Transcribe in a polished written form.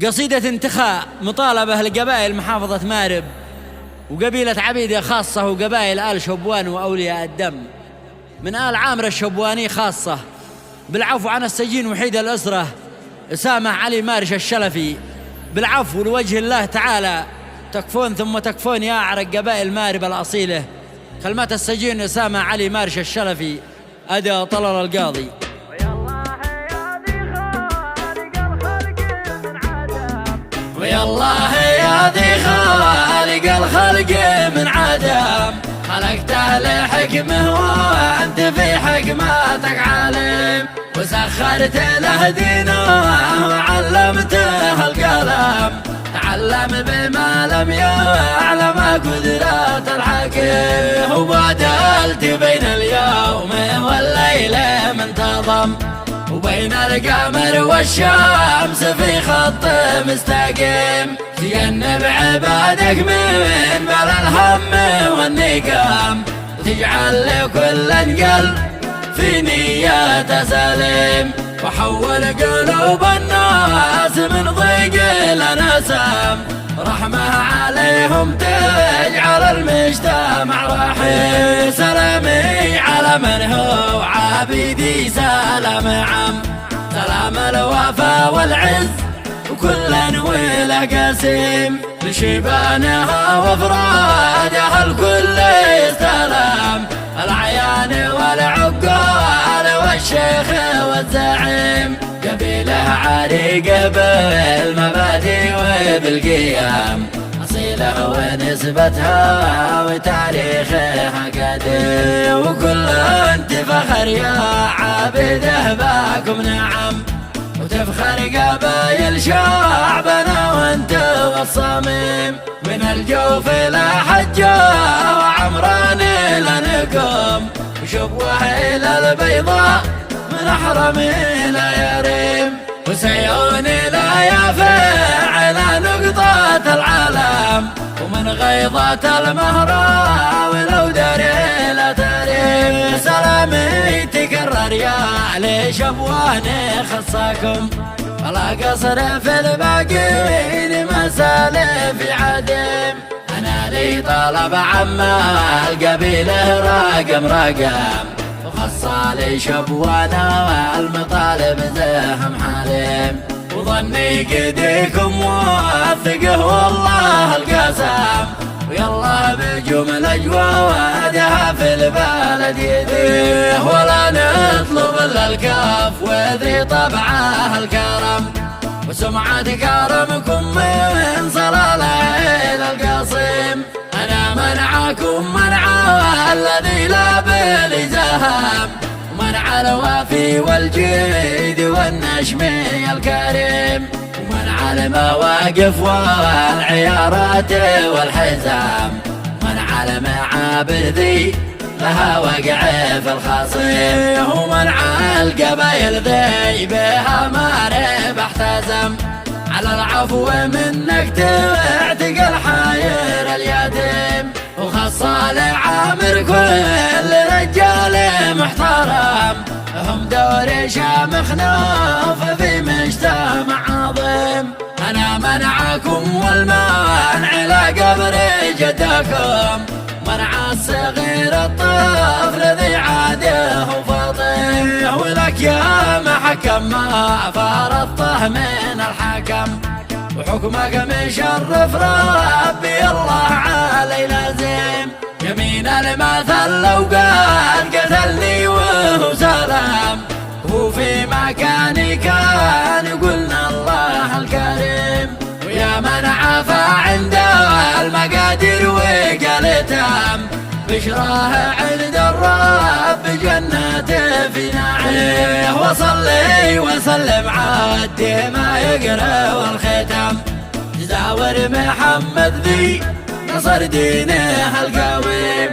قصيدة انتخاء مطالبة لقبائل محافظة مارب وقبيلة عبيدة خاصة وقبائل آل شبوان وأولياء الدم من آل عامر الشبواني خاصة بالعفو عن السجين وحيد الأسرة أسامة علي مارش الشلفي. بالعفو لوجه الله تعالى تكفون ثم تكفون يا أعرق قبائل مارب الأصيلة. كلمات السجين أسامة علي مارش الشلفي أدى طلال القاضي. ويا الله يا ذي خالق الخلق من عدم، خلقته لحكمه وانت في حكمتك عالم، وسخرت له دينه وعلمته القلم، تعلم بما لم يعلم قدرات الحكيم، وبادلت بين اليوم والليل منتظم، وبين القمر والشمس في خط مستقيم، تجنب عبادك من بلا الهم والنقام، وتجعل لكل قلب في نية سليم، وحول قلوب الناس من ضيق لنسام، رحمة عليهم تجعل المجتمع رحيم، سلامي على من هو عبيدي سلام عم، سلام الوفا والعز وكل وله قسيم، لشيبانها وافرادها الكل يستلم، العيان والعقال والشيخ والزعيم، قبيله عريقه بالمبادئ وبالقيم، أصيله ونسبتها وتاريخها قديم، وكل انت فخر يا عابده باكم نعم، وتفخر قبايل شعبنا وانت والصميم، من الجوف الى حجه وعمران الى نقم، وشبوه الى البيضاء من احرم الى يريم، وسيون الى يافع الى نقطة العالم، ومن غيضة المهرة ولو دار الى تريم، سلامي تكرر يا علي شبوان خصاكم، ولا قصر في الباقين مسالف عديم، انا لي طلب عما القبيله رقم، وخصالي شبوانا والمطالب زهم حليم، وظني قديكم واثقه والله القسم، ويلا بجمل جوادها في البلد يديه، ولا نطلب الا الكاف وذي طبعه الكرم، وسمعة كرمكم من صلاله الى القصيم، انا منعكم منع الذي لا بالزهم، ومنع الوافي والجيد والنشمي الكريم، ومنع المواقف والعيارات والحزام، منع المعابر ذي لها وقع في الخصيم، ومنع القبايل ذي بها مارب احتزم، على العفو منك تعتق الحاير اليتيم، وخصال عامر كل رجال محترم، هم دور شامخ نوف في مجتمع عظيم، انا منعكم والمانع لقبر جدكم، منع الصغير الطفل ذي عاده وفاطم، ولك يا محكم ما فرضته من الحكم، وحكمك مشرف ربي الله علي لازم، يمين المثل لو قال قتلني وهو سلام، هو في مكاني كان قلنا الله الكريم، ويا من عفا عنده المقادير وقال تام، بشراه عند الرب جنته في نعيم، وصلي وسلم عدي ما يقرا والختم، زاور محمد ذي نصر دينه القويم.